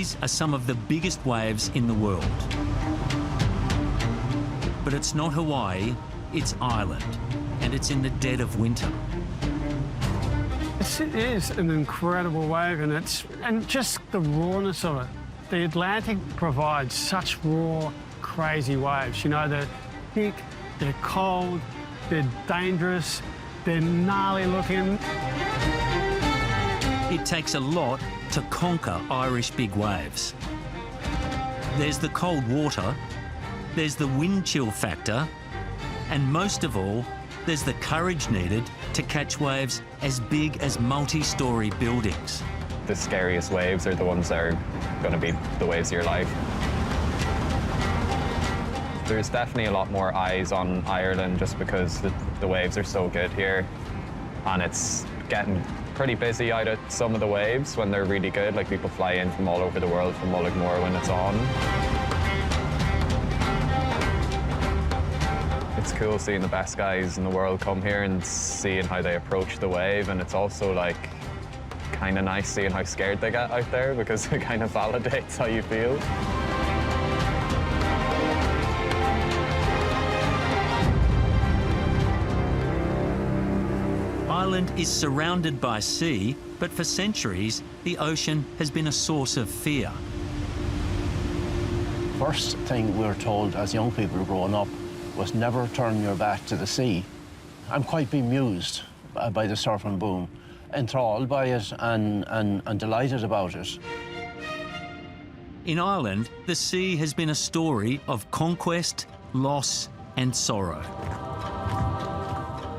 These are some of the biggest waves in the world. But it's not Hawaii, it's Ireland, and it's in the dead of winter. It is an incredible wave, and just the rawness of it. The Atlantic provides such raw, crazy waves. You know, they're thick, they're cold, they're dangerous, they're gnarly looking. It takes a lot to conquer Irish big waves. There's the cold water, there's the wind chill factor, and most of all, there's the courage needed to catch waves as big as multi-storey buildings. The scariest waves are the ones that are going to be the waves of your life. There's definitely a lot more eyes on Ireland just because the waves are so good here, and it's getting pretty busy out at some of the waves when they're really good. Like, people fly in from all over the world from Mullaghmore when it's on. It's cool seeing the best guys in the world come here and seeing how they approach the wave, and it's also like kind of nice seeing how scared they get out there because it kind of validates how you feel. Ireland is surrounded by sea, but for centuries, the ocean has been a source of fear. First thing we were told as young people growing up was never turn your back to the sea. I'm quite bemused by the surfing boom, enthralled by it and delighted about it. In Ireland, the sea has been a story of conquest, loss and sorrow.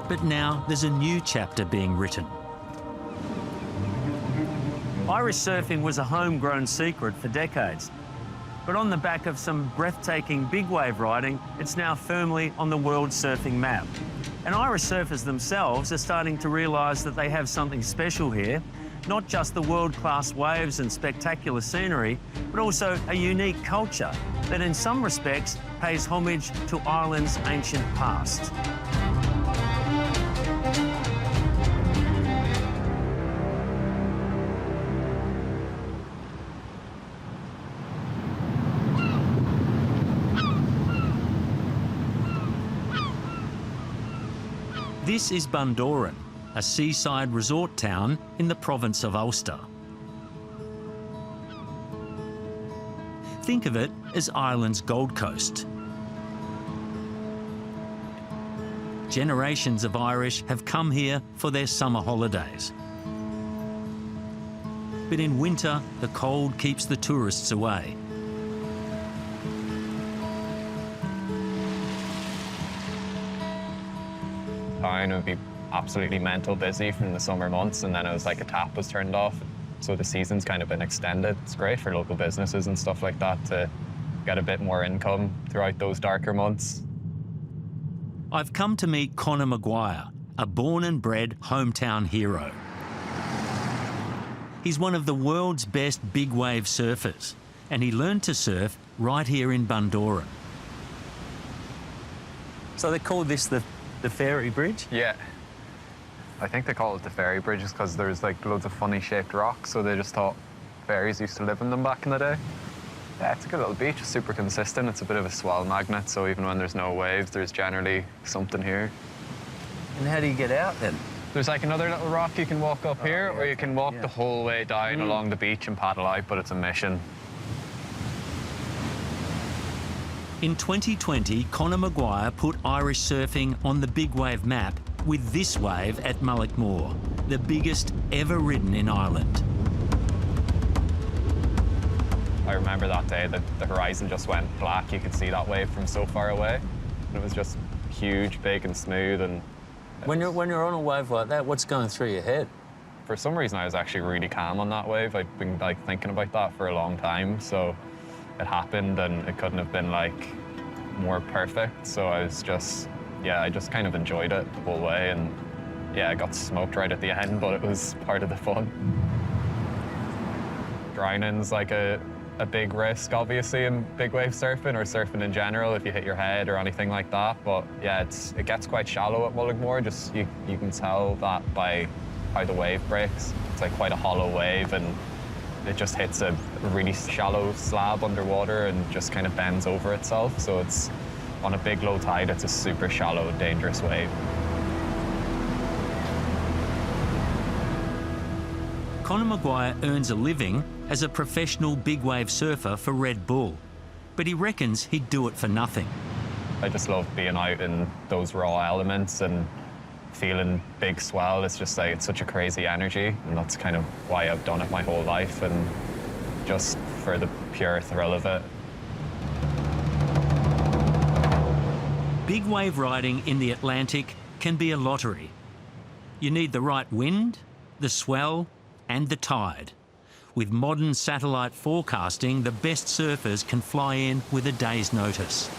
But now there's a new chapter being written. Irish surfing was a homegrown secret for decades. But on the back of some breathtaking big wave riding, it's now firmly on the world surfing map. And Irish surfers themselves are starting to realise that they have something special here, not just the world-class waves and spectacular scenery, but also a unique culture that in some respects pays homage to Ireland's ancient past. This is Bundoran, a seaside resort town in the province of Ulster. Think of it as Ireland's Gold Coast. Generations of Irish have come here for their summer holidays. But in winter, the cold keeps the tourists away. Town would be absolutely mental busy from the summer months, and then it was like a tap was turned off. So the season's kind of been extended. It's great for local businesses and stuff like that to get a bit more income throughout those darker months. I've come to meet Conor Maguire, a born and bred hometown hero. He's one of the world's best big wave surfers, and he learned to surf right here in Bundoran. So they call this the ferry bridge? Yeah. I think they call it the ferry bridges because there's like loads of funny shaped rocks, so they just thought ferries used to live in them back in the day. Yeah, it's a good little beach, it's super consistent. It's a bit of a swell magnet, so even when there's no waves, there's generally something here. And how do you get out then? There's like another little rock you can walk up here, or you can walk the whole way down along the beach and paddle out, but it's a mission. In 2020, Conor Maguire put Irish surfing on the big wave map with this wave at Mullaghmore, the biggest ever ridden in Ireland. I remember that day that the horizon just went black. You could see that wave from so far away. And it was just huge, big and smooth. And when you're on a wave like that, what's going through your head? For some reason, I was actually really calm on that wave. I've been like thinking about that for a long time. So it happened, and it couldn't have been like more perfect. So I was just, yeah, I just kind of enjoyed it the whole way. And yeah, I got smoked right at the end, but it was part of the fun. Drowning's like a big risk, obviously, in big wave surfing or surfing in general if you hit your head or anything like that. But yeah, it gets quite shallow at Mullaghmore. Just you can tell that by how the wave breaks. It's like quite a hollow wave, and it just hits a really shallow slab underwater and just kind of bends over itself. So it's, on a big low tide, it's a super shallow, dangerous wave. Conor Maguire earns a living as a professional big wave surfer for Red Bull, but he reckons he'd do it for nothing. I just love being out in those raw elements and feeling big swell. It's just like, it's such a crazy energy, and that's kind of why I've done it my whole life, and just for the pure thrill of it. Big wave riding in the Atlantic can be a lottery. You need the right wind, the swell, and the tide. With modern satellite forecasting, the best surfers can fly in with a day's notice.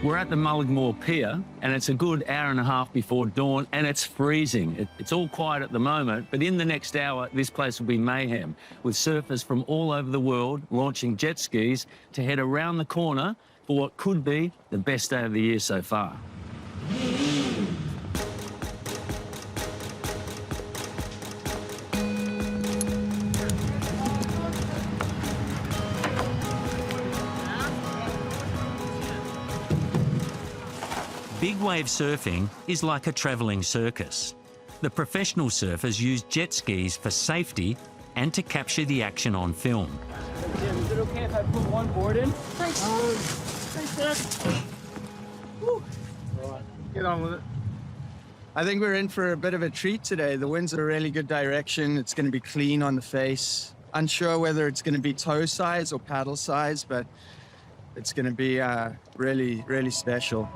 We're at the Mullaghmore Pier, and it's a good hour and a half before dawn, and it's freezing. It's all quiet at the moment, but in the next hour, this place will be mayhem, with surfers from all over the world launching jet skis to head around the corner for what could be the best day of the year so far. Big wave surfing is like a travelling circus. The professional surfers use jet skis for safety and to capture the action on film. Jim, is it okay if I put one board in? Thanks. Thanks, Dad. Woo. Right. Get on with it. I think we're in for a bit of a treat today. The wind's in a really good direction. It's going to be clean on the face. Unsure whether it's going to be toe size or paddle size, but it's going to be really, really special.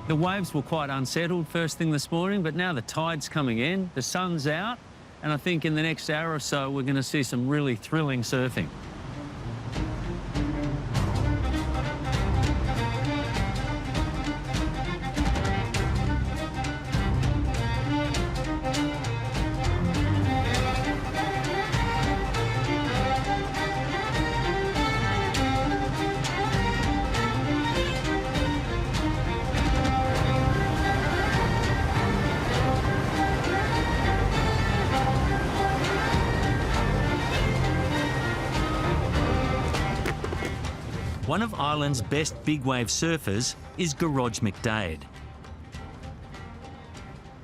The waves were quite unsettled first thing this morning, but now the tide's coming in, the sun's out, and I think in the next hour or so we're going to see some really thrilling surfing. One of Ireland's best big wave surfers is Garage McDade.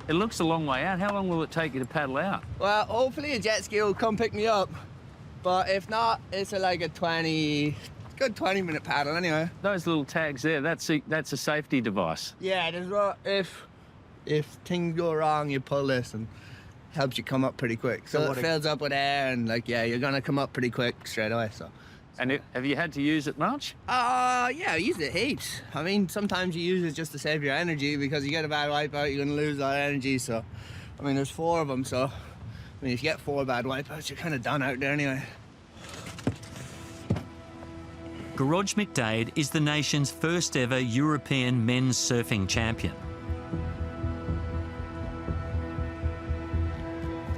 It looks a long way out. How long will it take you to paddle out? Well, hopefully a jet ski will come pick me up. But if not, it's like a good 20-minute paddle anyway. Those little tags there, that's a safety device. Yeah, if things go wrong, you pull this and helps you come up pretty quick. So it fills up with air and you're gonna come up pretty quick straight away. And have you had to use it much? Yeah, I use it heaps. I mean, sometimes you use it just to save your energy because you get a bad wipeout, you're gonna lose all that energy. So, I mean, there's 4 of them. So, I mean, if you get 4 bad wipeouts, you're kind of done out there anyway. Garage McDade is the nation's first ever European men's surfing champion.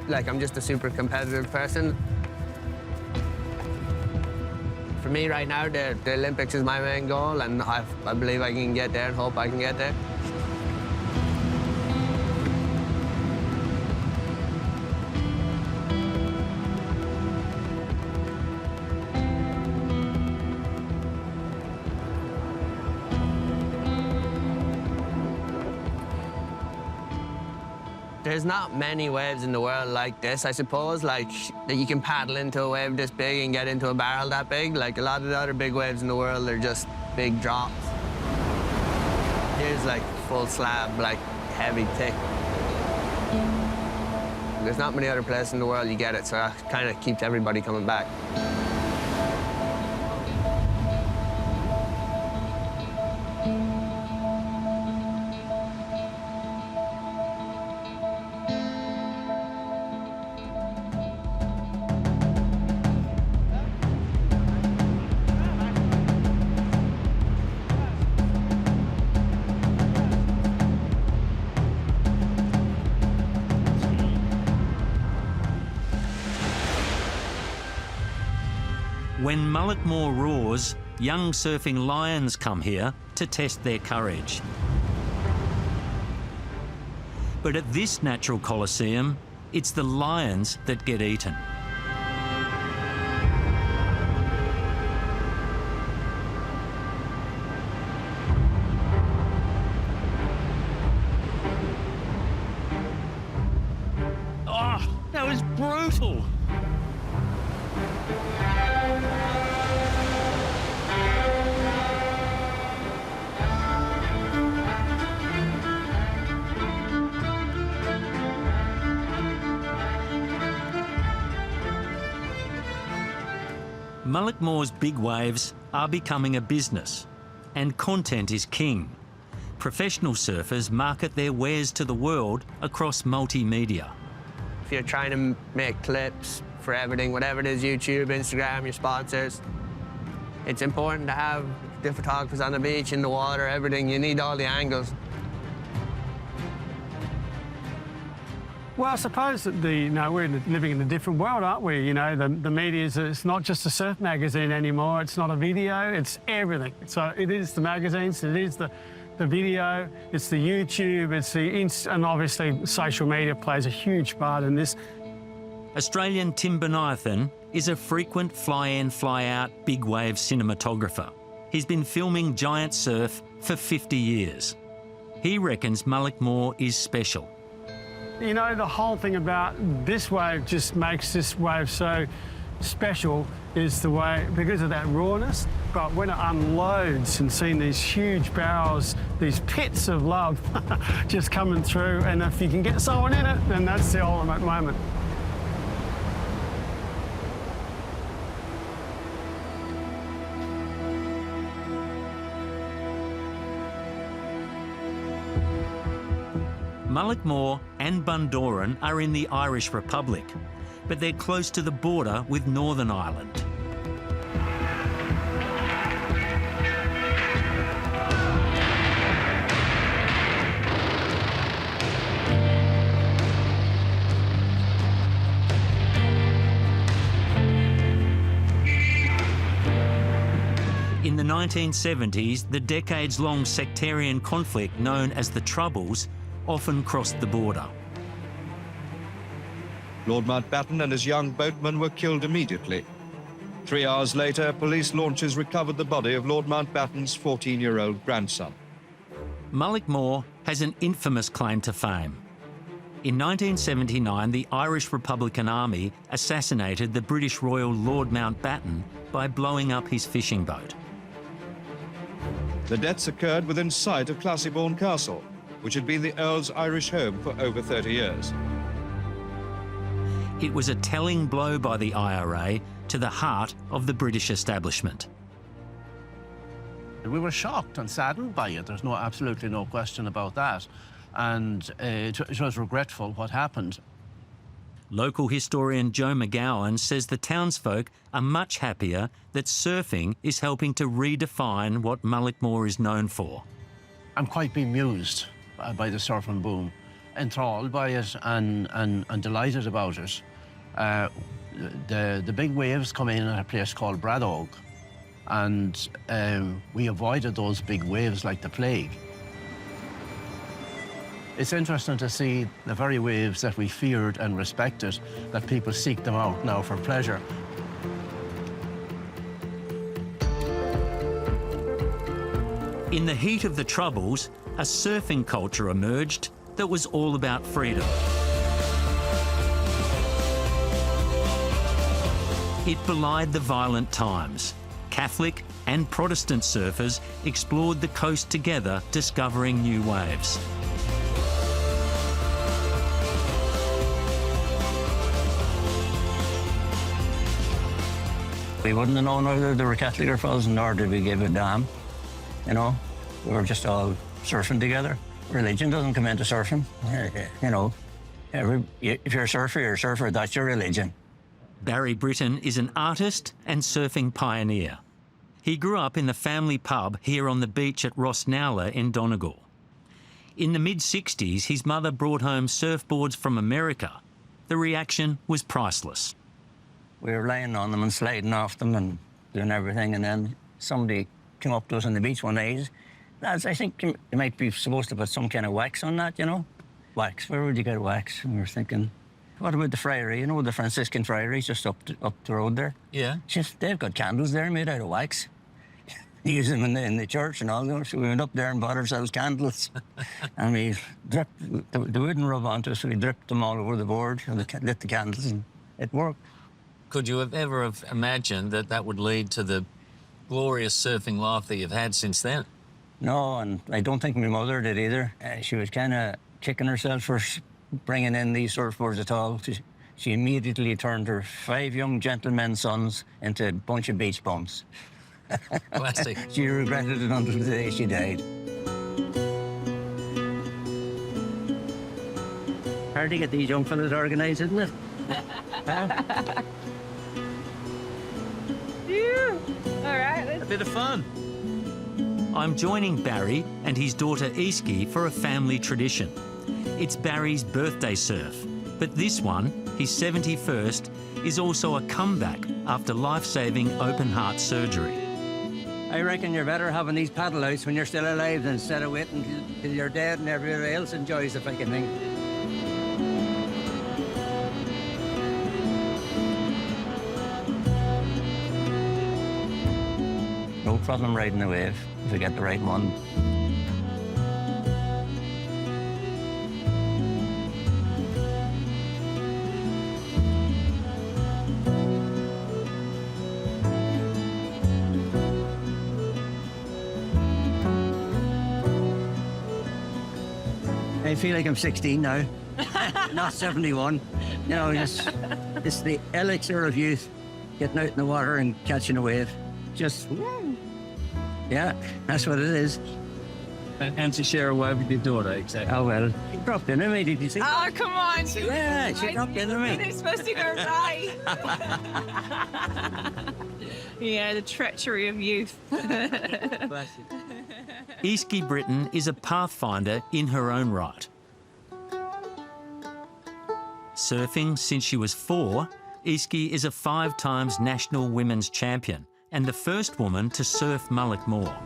I'm just a super competitive person. For me right now, the Olympics is my main goal, and I believe I can get there and hope I can get there. There's not many waves in the world like this, I suppose, like that you can paddle into a wave this big and get into a barrel that big. Like a lot of the other big waves in the world are just big drops. Here's like full slab, like heavy, thick. There's not many other places in the world you get it, so that kind of keeps everybody coming back. When Mullaghmore roars, young surfing lions come here to test their courage. But at this natural coliseum, it's the lions that get eaten. Oh, that was brutal. Mullaghmore's big waves are becoming a business, and content is king. Professional surfers market their wares to the world across multimedia. If you're trying to make clips for everything, whatever it is, YouTube, Instagram, your sponsors, it's important to have the photographers on the beach, in the water, everything. You need all the angles. Well, I suppose that we're living in a different world, aren't we? You know, the media it's not just a surf magazine anymore. It's not a video, it's everything. So it is the magazines, it is the video, it's the YouTube, it's the and obviously social media plays a huge part in this. Australian Tim Bonython is a frequent fly-in, fly-out big wave cinematographer. He's been filming giant surf for 50 years. He reckons Mullaghmore is special. You know, the whole thing about this wave just makes this wave so special is the way, because of that rawness, but when it unloads and seeing these huge barrels, these pits of love just coming through, and if you can get someone in it, then that's the ultimate moment. Mullaghmore and Bundoran are in the Irish Republic, but they're close to the border with Northern Ireland. In the 1970s, the decades-long sectarian conflict known as the Troubles often crossed the border. Lord Mountbatten and his young boatman were killed immediately. 3 hours later, police launches recovered the body of Lord Mountbatten's 14-year-old grandson. Mullaghmore has an infamous claim to fame. In 1979, the Irish Republican Army assassinated the British Royal Lord Mountbatten by blowing up his fishing boat. The deaths occurred within sight of Classiebawn Castle, which had been the Earl's Irish home for over 30 years. It was a telling blow by the IRA to the heart of the British establishment. We were shocked and saddened by it. There's absolutely no question about that. And it was regretful what happened. Local historian Joe McGowan says the townsfolk are much happier that surfing is helping to redefine what Mullaghmore is known for. I'm quite bemused by the surfing boom, enthralled by it and delighted about it. The big waves come in at a place called Bradog, and we avoided those big waves like the plague. It's interesting to see the very waves that we feared and respected, that people seek them out now for pleasure. In the heat of the Troubles, a surfing culture emerged that was all about freedom. It belied the violent times. Catholic and Protestant surfers explored the coast together, discovering new waves. We wouldn't have known whether they were Catholic or Protestant, nor did we give a damn. You know, we were just all surfing together. Religion doesn't come into surfing. You know, if you're a surfer, that's your religion. Barry Britton is an artist and surfing pioneer. He grew up in the family pub here on the beach at Rossnowla in Donegal. In the mid-60s, his mother brought home surfboards from America. The reaction was priceless. We were laying on them and sliding off them and doing everything, and then somebody came up to us on the beach one day. He said, "Lads, I think you might be supposed to put some kind of wax on that, you know." Wax, where would you get wax? And we were thinking, what about the friary? You know, the Franciscan friary just up the road there? Yeah. Just, they've got candles there made out of wax. Use them in the church and all, you know. So we went up there and bought ourselves candles. And we dripped, they wouldn't rub onto us, so we dripped them all over the board and lit the candles, and it worked. Could you have ever imagined that that would lead to the glorious surfing life that you've had since then? No, and I don't think my mother did either. She was kind of kicking herself for bringing in these surfboards at all. She immediately turned her 5 young gentlemen's sons into a bunch of beach bums. Classic. She regretted it until the day she died. Hard to get these young fellas organised, isn't it? All right. A bit of fun. I'm joining Barry and his daughter Iski for a family tradition. It's Barry's birthday surf, but this one, his 71st, is also a comeback after life-saving open-heart surgery. I reckon you're better having these paddle outs when you're still alive than instead of waiting till you're dead and everybody else enjoys the fucking thing. No problem riding a wave if you get the right one. I feel like I'm 16 now, not 71. You know, it's the elixir of youth, getting out in the water and catching a wave. Just, yeah, that's what it is. And to share a wave with your daughter, exactly. Oh, well, she dropped into me, did you see? Oh, come on. Yeah, she dropped into me. They're supposed to go right. Yeah, the treachery of youth. Iski Britton is a pathfinder in her own right. Surfing since she was 4, Iski is a 5 times national women's champion and the first woman to surf Mullaghmore.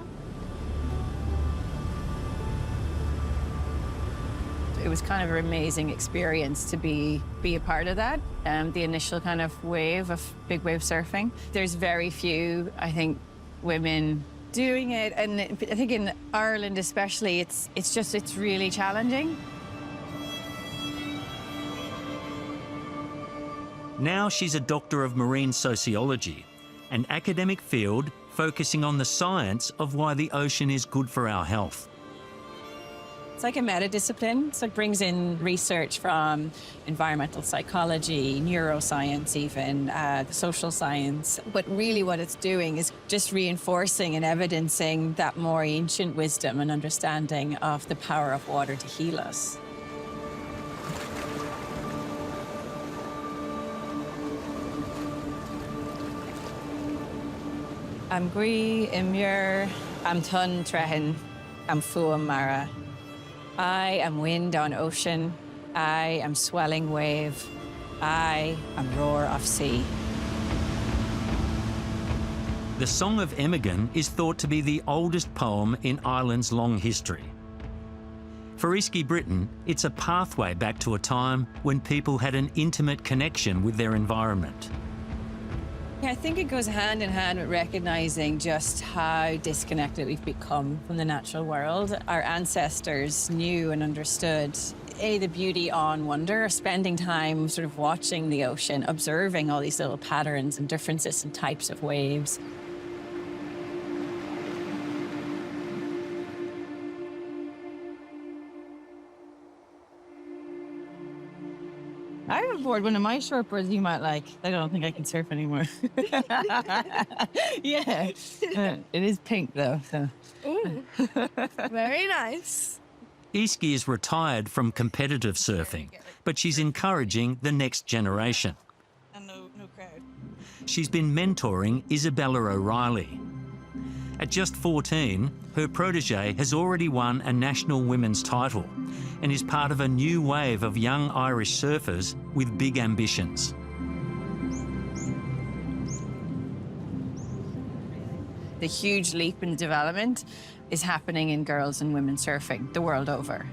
It was kind of an amazing experience to be a part of that. The initial kind of wave of big wave surfing. There's very few, I think, women doing it, and I think in Ireland especially, it's really challenging. Now she's a doctor of marine sociology, an academic field focusing on the science of why the ocean is good for our health. It's like a meta-discipline, so it brings in research from environmental psychology, neuroscience even, the social science. But really what it's doing is just reinforcing and evidencing that more ancient wisdom and understanding of the power of water to heal us. Am gui, imur, am tun trehin, am fuam mara. I am wind on ocean, I am swelling wave, I am roar of sea. The Song of Emigan is thought to be the oldest poem in Ireland's long history. For Iski Britton, it's a pathway back to a time when people had an intimate connection with their environment. I think it goes hand in hand with recognising just how disconnected we've become from the natural world. Our ancestors knew and understood the beauty, awe and wonder of spending time sort of watching the ocean, observing all these little patterns and differences and types of waves. I have aboard one of my shortboards you might like. I don't think I can surf anymore. Yeah. It is pink, though, so. Ooh. Very nice. Iski is retired from competitive surfing, but she's encouraging the next generation. And no crowd. She's been mentoring Isabella O'Reilly. At just 14, her protege has already won a national women's title and is part of a new wave of young Irish surfers with big ambitions. The huge leap in development is happening in girls and women surfing the world over.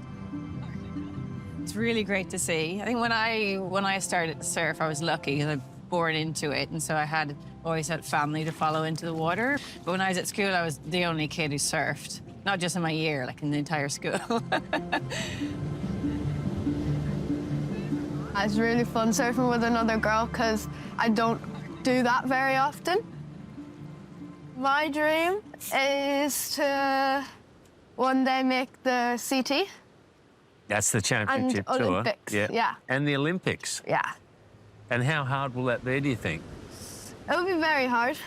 It's really great to see. I think when I started to surf, I was lucky because I was born into it, and so I always had family to follow into the water. But when I was at school, I was the only kid who surfed, not just in my year, like in the entire school. It's really fun surfing with another girl because I don't do that very often. My dream is to one day make the CT. That's the championship And tour. Olympics, yeah. And the Olympics. Yeah. And how hard will that be, do you think? It would be very hard,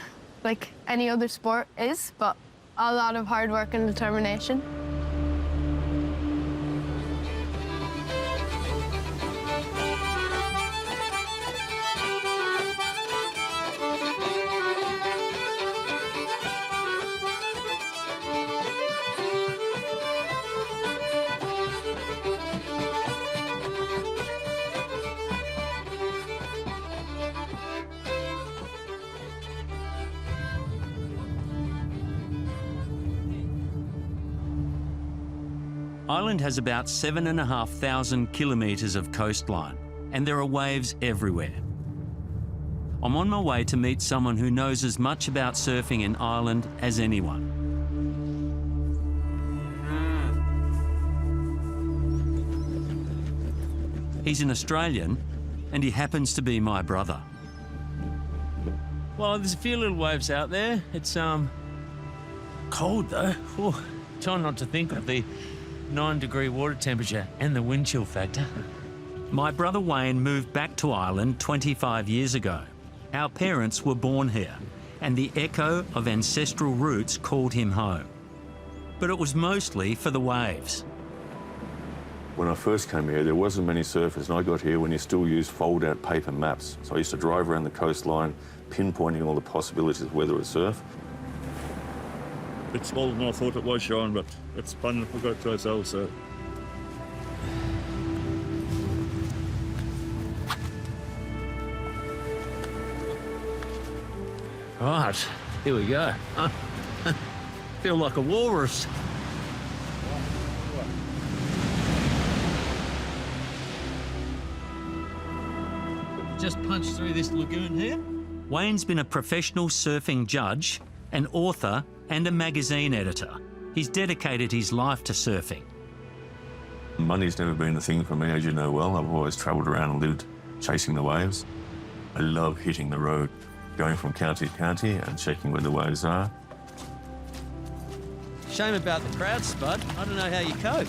like any other sport is, but a lot of hard work and determination. Ireland has about 7,500 kilometres of coastline, and there are waves everywhere. I'm on my way to meet someone who knows as much about surfing in Ireland as anyone. He's an Australian, and he happens to be my brother. Well, there's a few little waves out there. It's cold though. Oh, try not to think of the 9-degree water temperature and the wind chill factor. My brother Wayne moved back to Ireland 25 years ago. Our parents were born here, and the echo of ancestral roots called him home. But it was mostly for the waves. When I first came here, there wasn't many surfers, and I got here when you still used fold-out paper maps. So I used to drive around the coastline, pinpointing all the possibilities of whether it surf. It's smaller than I thought it was, Sean, but it's fun if we've got it to ourselves, so. Right, here we go. Feel like a walrus. Just punched through this lagoon here. Wayne's been a professional surfing judge, an author, and a magazine editor. He's dedicated his life to surfing. Money's never been a thing for me, as you know well. I've always travelled around and lived chasing the waves. I love hitting the road, going from county to county and checking where the waves are. Shame about the crowd, Spud. I don't know how you cope.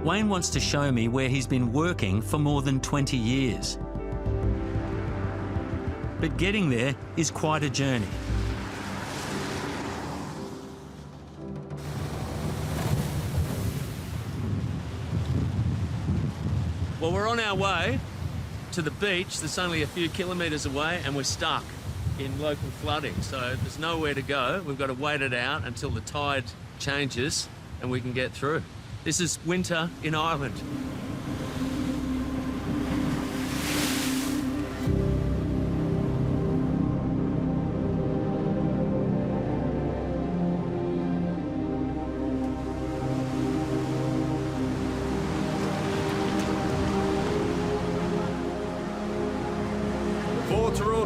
Wayne wants to show me where he's been working for more than 20 years. But getting there is quite a journey. Well, we're on our way to the beach that's only a few kilometres away, and we're stuck in local flooding. So there's nowhere to go. We've got to wait it out until the tide changes and we can get through. This is winter in Ireland.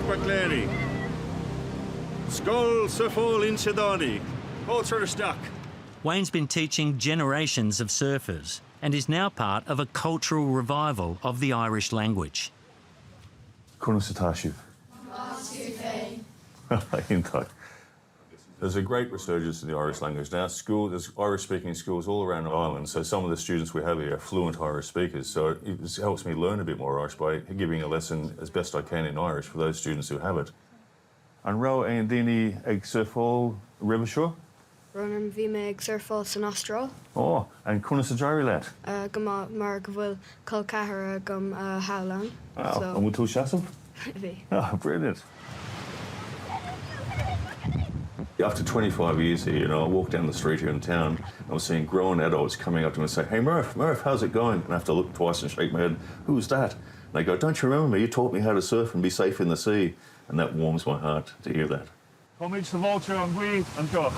Maclary. Skull Sufol in Sidani. Ultra stuck. Wayne's been teaching generations of surfers and is now part of a cultural revival of the Irish language. Kunasatashu. There's a great resurgence in the Irish language now. There's Irish-speaking schools all around Ireland, so some of the students we have here are fluent Irish speakers, so it helps me learn a bit more Irish by giving a lesson as best I can in Irish for those students who have it. An rá aon daoine ag surfáil ribiseo? Ronan bhí me ag surfáil san Austral. Oh, and Cunas a Jerry let? Go mar go bhfuil colcathair gom Howland. Oh, and we'll Shasam? Bhí. Oh, brilliant. After 25 years here, you know, I walk down the street here in town, I was seeing grown adults coming up to me and say, "Hey, Murph, how's it going?" And I have to look twice and shake my head. "Who's that?" And they go, "Don't you remember me? You taught me how to surf and be safe in the sea." And that warms my heart to hear that. Come into the vulture and we and go.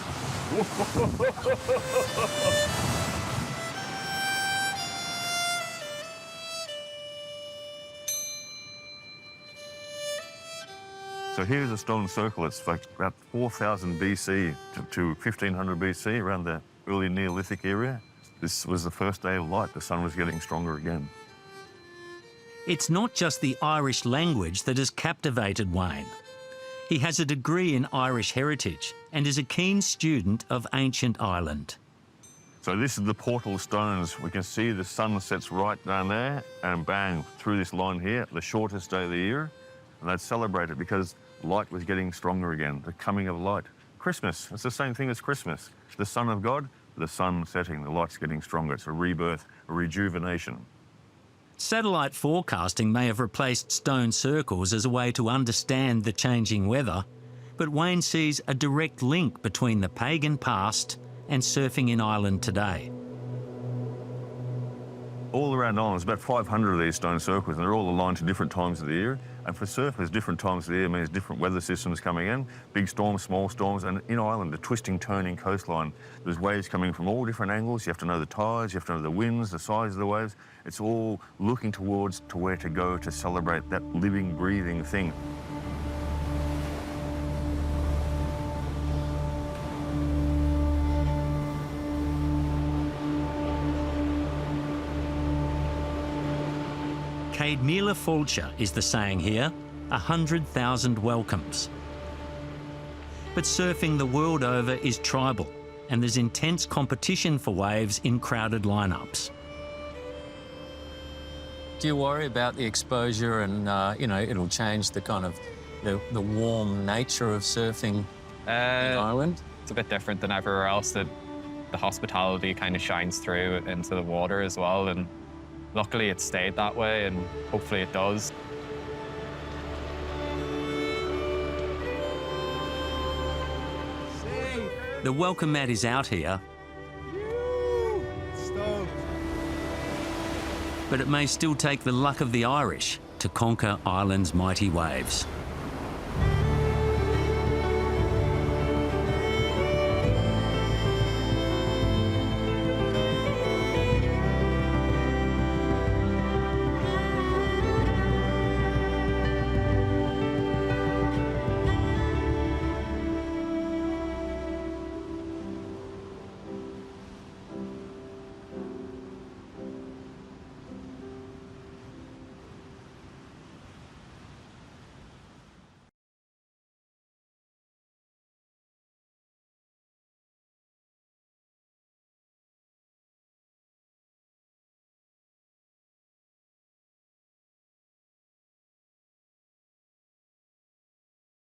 So here's a stone circle. It's like about 4,000 BC to 1500 BC, around the early Neolithic area. This was the first day of light. The sun was getting stronger again. It's not just the Irish language that has captivated Wayne. He has a degree in Irish heritage and is a keen student of ancient Ireland. So this is the portal stones. We can see the sun sets right down there and bang, through this line here, the shortest day of the year. And they'd celebrate it because light was getting stronger again, the coming of light. Christmas, it's the same thing as Christmas. The Son of God, the sun setting, the light's getting stronger. It's a rebirth, a rejuvenation. Satellite forecasting may have replaced stone circles as a way to understand the changing weather, but Wayne sees a direct link between the pagan past and surfing in Ireland today. All around Ireland, there's about 500 of these stone circles, and they're all aligned to different times of the year. And for surfers, different times of the year means different weather systems coming in, big storms, small storms, and in Ireland, the twisting, turning coastline, there's waves coming from all different angles. You have to know the tides, you have to know the winds, the size of the waves. It's all looking towards to where to go to celebrate that living, breathing thing. Céad míle fáilte is the saying here, 100,000 welcomes. But surfing the world over is tribal, and there's intense competition for waves in crowded lineups. Do you worry about the exposure and, you know, it'll change the kind of the warm nature of surfing in Ireland? It's a bit different than everywhere else. The hospitality kind of shines through into the water as well, and luckily it stayed that way, and hopefully it does. The welcome mat is out here, but it may still take the luck of the Irish to conquer Ireland's mighty waves.